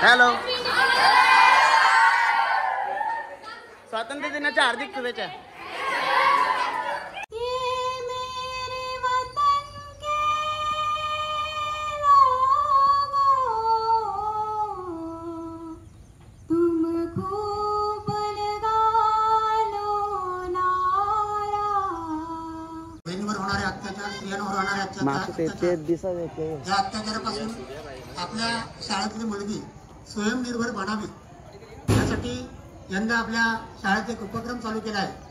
Hello, स्वातंत्र्य दिनाच्या हार्दिक शुभेच्छा. या अत्याचारापासून आपल्या शाळेतली मुलगी स्वयंनिर्भर बनावी यासाठी यंदा आपल्या शाळेत एक उपक्रम चालू केला आहे.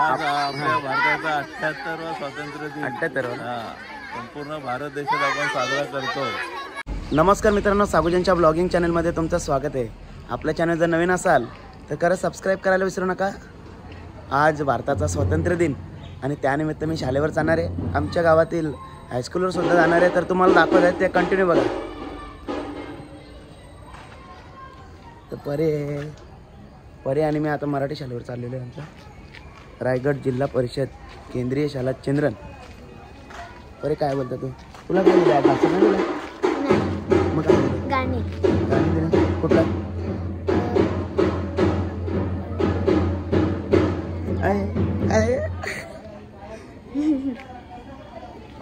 आज आपल्या भारताचा 78वा स्वातंत्र्य दिन 78वा संपूर्ण भारत देशात आपण साजरा करतो. नमस्कार मित्रांनो, साबुजांच्या ब्लॉगिंग चॅनलमध्ये तुमचं स्वागत आहे. आपल्या चॅनल जर नवीन असाल तर खरं सबस्क्राईब करायला विसरू नका. आज भारताचा स्वातंत्र्य दिन आणि त्यानिमित्त मी शाळेवर जाणार आहे. आमच्या गावातील हायस्कूलवर सुद्धा जाणार आहे, तर तुम्हाला दाखवत आहे ते कंटिन्यू बघा. तर परे आणि मी आता मराठी शाळेवर चाललेलो आहे. आमच्या रायगड जिल्हा परिषद केंद्रीय शाळा चंद्रन. परे काय बोलता तू? तुला काय दिलं? भाषण नाही दिलं? मग काय दिलं? गाणी दिलं. कुठला?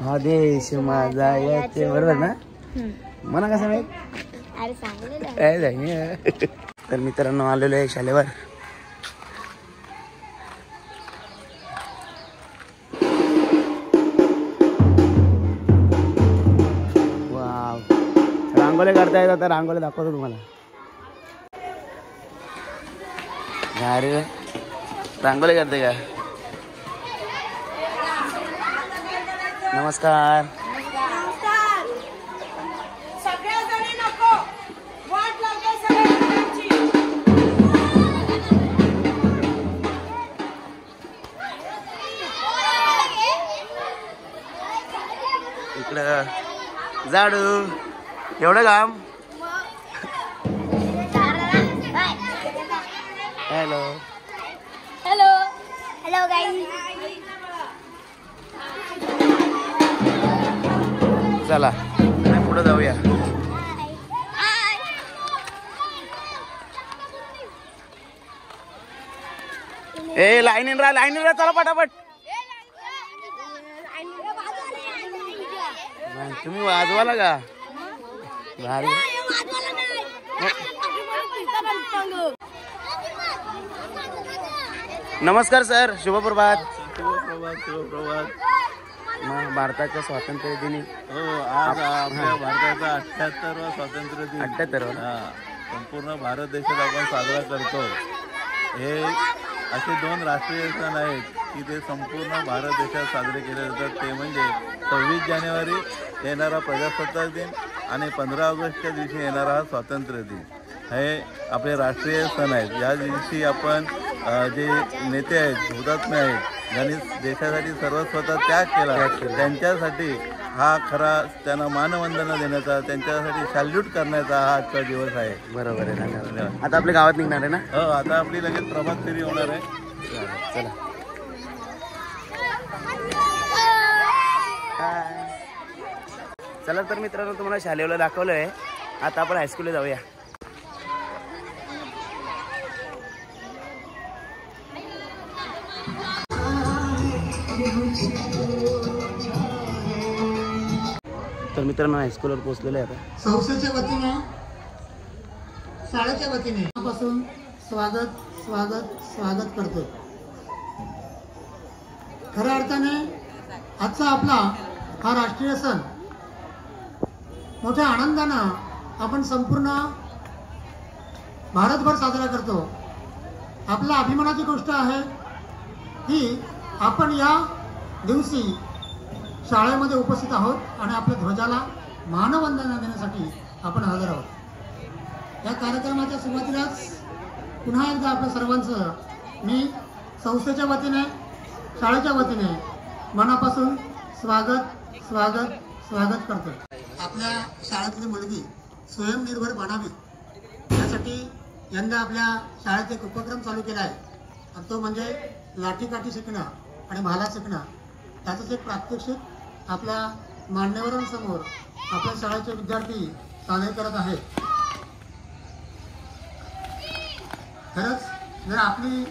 हा देश माझा याचे बरोबर ना? म्हणा कसं नाही. तर मित्रांनो आलेलो आहे शाळेवर. रांगोली करता येतात, रांगोली दाखवतो तुम्हाला. अरे रांगोली करते का? नमस्कार. इकडं झाडू एवढं काम. Hello hello hello guys. चला पुढे जाऊया. ए लाईनीन राहा चला पटापट. तुम्ही वाजवाला का? भारी. नमस्कार सर, शुभप्रभात. शुभप्रभात. भारताच्या स्वातंत्र्य दिनी आज आपल्या भारताचा 78वा स्वातंत्र्य दिन 78वा संपूर्ण भारत देशात आपण साजरा करतो. हे असे 2 राष्ट्रीय सण आहेत की ते संपूर्ण भारत देशात साजरे केले जातात. ते म्हणजे 26 जानेवारी येणारा प्रजासत्ताक दिन आणि 15 ऑगस्टच्या दिवशी येणारा हा स्वातंत्र्य दिन. हे आपले राष्ट्रीय सण आहेत. या दिवशी आपण जे नेते आहेत, हुतात्मे आहेत, ज्यांनी देशासाठी सर्वस्वतः त्याग केला, त्यांच्यासाठी हा खरा त्यांना मानवंदना देण्याचा, त्यांच्यासाठी सॅल्यूट करण्याचा हा आजचा दिवस आहे. बरोबर आहे. धन्यवाद. आता आपल्या गावात निघणार आहे ना? हो, आता आपली लगेच प्रभात फेरी होणार आहे. चला. चला तर मित्रांनो, तुम्हाला शाळेला दाखवलं आहे. आता आपण हायस्कूलला जाऊया. तर मित्रांनो हायस्कूलवर पोहोचलेलो आहे आता. संस्थेच्या वतीने, शाळेच्या वतीने पासून स्वागत स्वागत स्वागत करतो. खऱ्या अर्थाने आजचा आपला हा राष्ट्रीय सण मोठ्या आनंदानं आपण संपूर्ण भारतभर साजरा करतो. आपल्या अभिमानाची गोष्ट आहे की आपण या दिवशी शाळेमध्ये उपस्थित आहोत आणि आपल्या ध्वजाला मानवंदना देण्यासाठी आपण हजर आहोत. या कार्यक्रमाच्या सुरुवातीलाच पुन्हा एकदा आपल्या सर्वांचं मी संस्थेच्या वतीने शाळेच्या वतीने मनापासून स्वागत स्वागत स्वागत करतो. आपल्या शाळेतली मुलगी स्वयंनिर्भर बनावी यासाठी यंदा आपल्या शाळेत एक उपक्रम चालू केला आहे आणि तो म्हणजे लाठीकाठी शिकणं आणि भाला शिकणं. त्याचंच एक प्रात्यक्षिक आपल्या मान्यवरांसमोर आपल्या शाळेचे विद्यार्थी सादर करत आहेत. खरंच जर आपली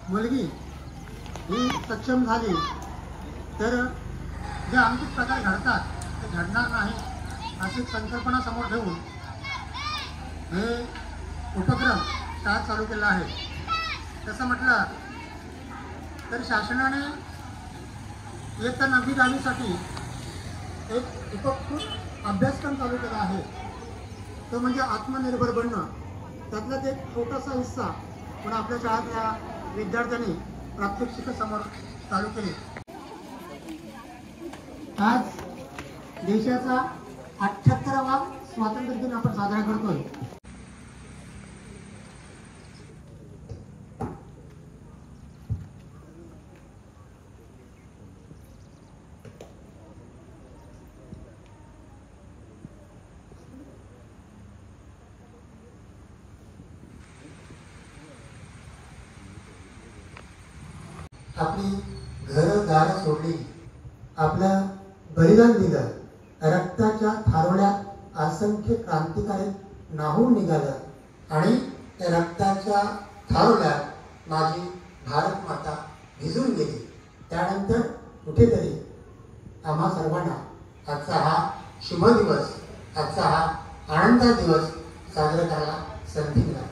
मुलगी ही सक्षम झाली तर जे आमचे प्रकार घडतात ते घडणार नाही अशी संकल्पना समोर ठेवून हे उपक्रम शाळेत चालू केला आहे. तसं म्हटलं तर शासनाने इयत्ता 9वी-10वीसाठी एक उपकृत अभ्यासक्रम चालू केला आहे. तो म्हणजे आत्मनिर्भर बनणं. त्यातलाच एक छोटासा हिस्सा पण आपल्या शाळेतल्या विद्यार्थ्यांनी प्रात्यक्षिकासमोर चालू केले. आज देशाचा 78वा स्वातंत्र्य दिन आपण साजरा करतोय. आपली घरदार सोडली, आपलं बलिदान दिलं, रक्ताच्या थारोळ्यात असंख्य क्रांतिकारी नाहून निघालं आणि त्या रक्ताच्या थारोळ्यात माझी भारत माता भिजून गेली. त्यानंतर कुठेतरी आम्हा सर्वांना आजचा हा शुभ दिवस, आजचा हा आनंदाचा दिवस साजरा करायला संधी मिळाली.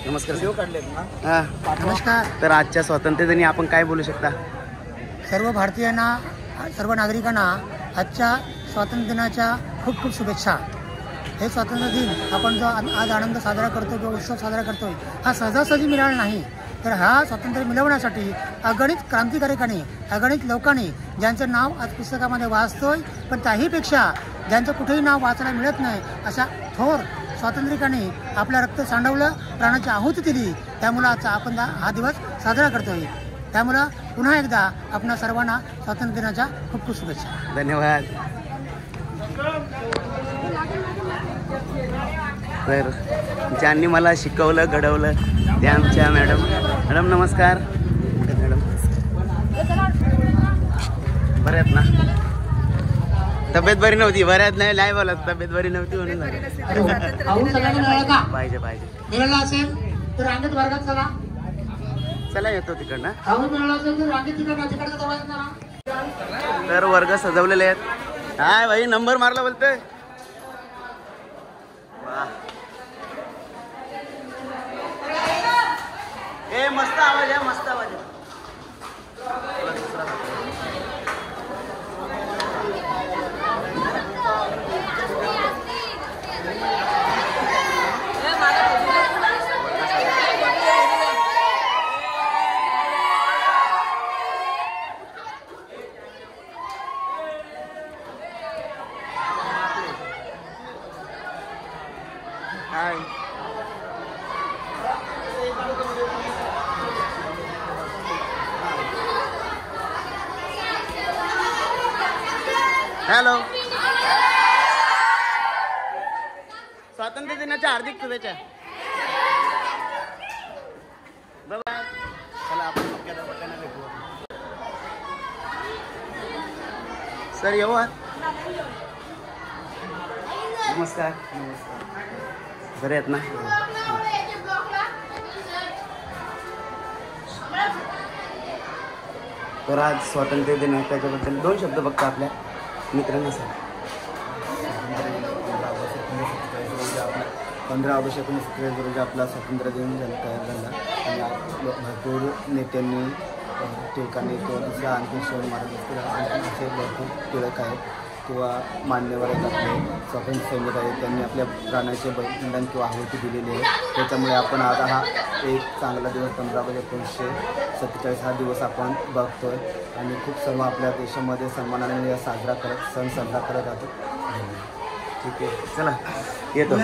नमस्कार. नमस्कार. तर आजच्या स्वातंत्र्य दिनी आपण काय बोलू शकता? सर्व भारतीयांना, सर्व नागरिकांना आजच्या स्वातंत्र्य दिनाच्या खूप खूप शुभेच्छा. हे स्वातंत्र्य दिन आपण जो आज आनंद साजरा करतो किंवा उत्सव साजरा करतोय हा सहजासहजी मिळाला नाही. तर हा स्वातंत्र्य मिळवण्यासाठी अगणित क्रांतिकारकांनी, अगणित लोकांनी ज्यांचं नाव आज पुस्तकामध्ये वाचतोय पण त्याहीपेक्षा ज्यांचं कुठेही नाव वाचायला मिळत नाही अशा थोर स्वातंत्र्यकांनी आपलं रक्त सांडवलं, प्राणाची आहुती दिली. त्यामुळं आजचा आपण हा दिवस साजरा करतोय. त्यामुळं पुन्हा एकदा आपणा सर्वांना स्वातंत्र्य दिनाच्या खूप खूप शुभेच्छा. धन्यवाद. तर ज्यांनी मला शिकवलं, घडवलं त्या आमच्या मॅडम. मॅडम नमस्कार. मॅडम बरे आहेत ना? तब्येत बरी नव्हती, बऱ्याच नाही बोलत, तब्येत बरी नव्हती म्हणून पाहिजे मिळाला असेल तर रांगेत वर्गात चला. चला येतो तिकडनं. मिळाला असेल तर रांगेत तिकडे. तर वर्ग सजवलेले आहेत. हाय भाई नंबर मारला बोलतोय. ए मस्त आवाज आहे, मस्त आवाज आहे. Hi hello. स्वातंत्र्य दिनाच्या हार्दिक शुभेच्छा. बाय. चला आपण पक्क्याला भेटू. सर येऊ आत. नमस्कार. बरे आहेत ना. तर आज स्वातंत्र्य दिन आहे त्याच्याबद्दल 2 शब्द फक्त आपल्या मित्रांना सांग. 15 ऑगस्ट 1947 रोजी आपला स्वातंत्र्य दिन तयार झाला आणि भरपूर नेत्यांनी टिळकांनी किंवा दुसऱ्या आणखी शिवाजी महाराज असतील आणखी असे भरपूर टिळक आहेत किंवा मान्यवर आहेत आपले स्वातंत्र्य सैनिक आहेत. त्यांनी आपल्या प्राणाचे बलिदान किंवा आहुती दिलेली आहे. त्याच्यामुळे आपण आता हा एक चांगला दिवस 15 ऑगस्ट 1947 हा दिवस आपण बघतोय आणि खूप सर्व आपल्या देशामध्ये सन्मानाने साजरा करत राहतो. ठीक आहे चला येतो.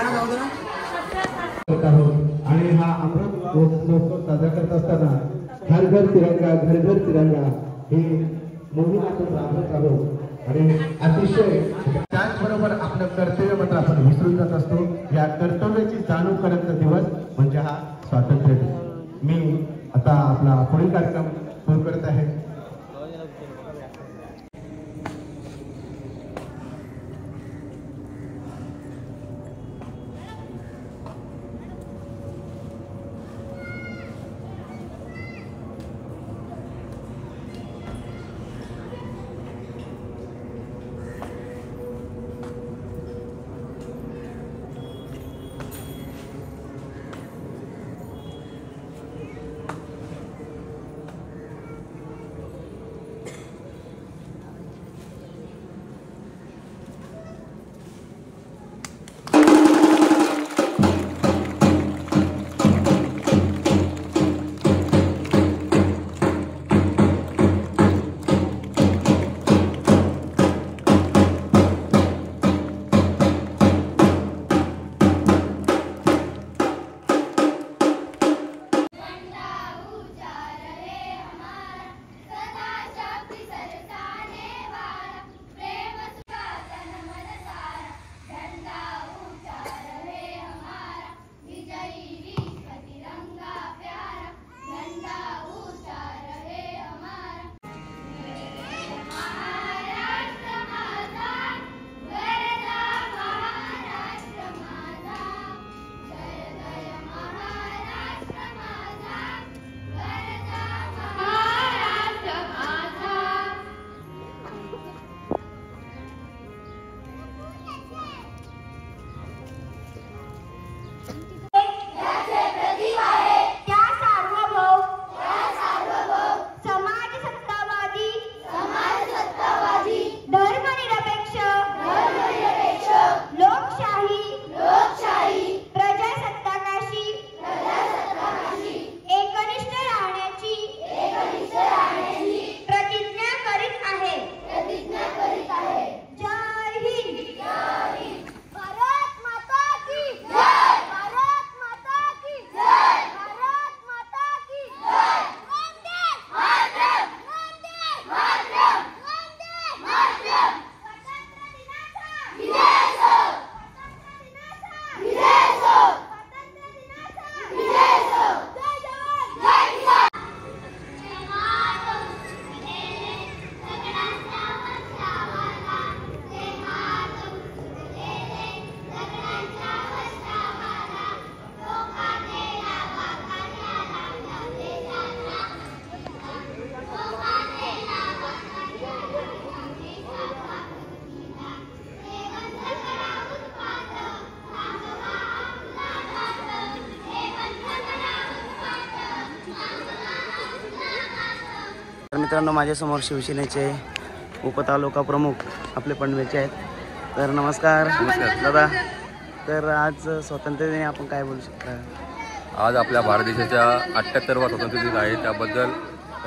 आणि हा अमृत महोत्सव साजरा करत असताना घर घर तिरंगा घर घर तिरंगा ही मोहीम आपण राबवत आहोत आणि अतिशय त्याचबरोबर आपलं कर्तव्य मात्र आपण विसरून जात असतो. या कर्तव्याची जाणीव करण्याचा दिवस म्हणजे हा स्वातंत्र्य दिन. मी आता आपला पुढील कार्यक्रम सुरू करत आहे. तर मित्रांनो माझ्यासमोर शिवसेनेचे उपतालुका प्रमुख आपले पनवेलचे आहेत. तर नमस्कार दादा. तर आज स्वातंत्र्य दिनी आपण काय बोलू शकता? आज आपल्या भारत देशाच्या 78वा स्वातंत्र्य दिन आहे. त्याबद्दल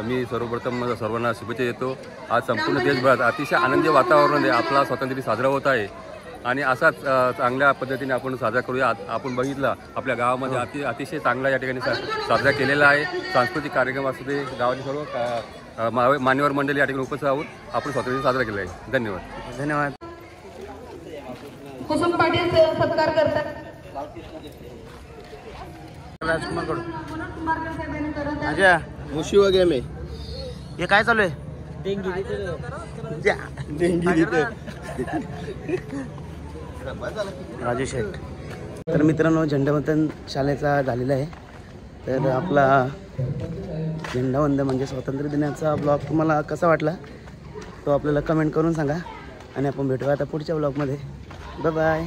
मी सर्वप्रथम सर्वांना शुभेच्छा देतो. आज संपूर्ण देशभरात अतिशय आनंदी वातावरणामध्ये आपला स्वातंत्र्य दिन साजरा होत आहे आणि असाच चांगल्या पद्धतीने आपण साजरा करूया. आपण बघितलं आपल्या गावामध्ये अतिशय चांगला या ठिकाणी साजरा केलेला आहे. सांस्कृतिक कार्यक्रम असू दे, गावातील सर्व मान्यवर मंडळी या ठिकाणी उपस्थित राहून आपण स्वातंत्र्य दिन साजरा केला आहे. धन्यवाद. धन्यवाद. कुसुम पाटील सत्कार करतात. राजकुमार कडू अच्छा मुशी वगैरे मी हे काय चालू आहे? राजू शेठ. तर मित्रांनो झेंडावंदन शाळेचा झालेला आहे. तर आपला झेंडावंदन म्हणजे स्वातंत्र्य दिनाचा ब्लॉग तुम्हाला कसा वाटला तो आपल्याला कमेंट करून सांगा आणि आपण भेटूया आता पुढच्या ब्लॉगमध्ये. Bye bye.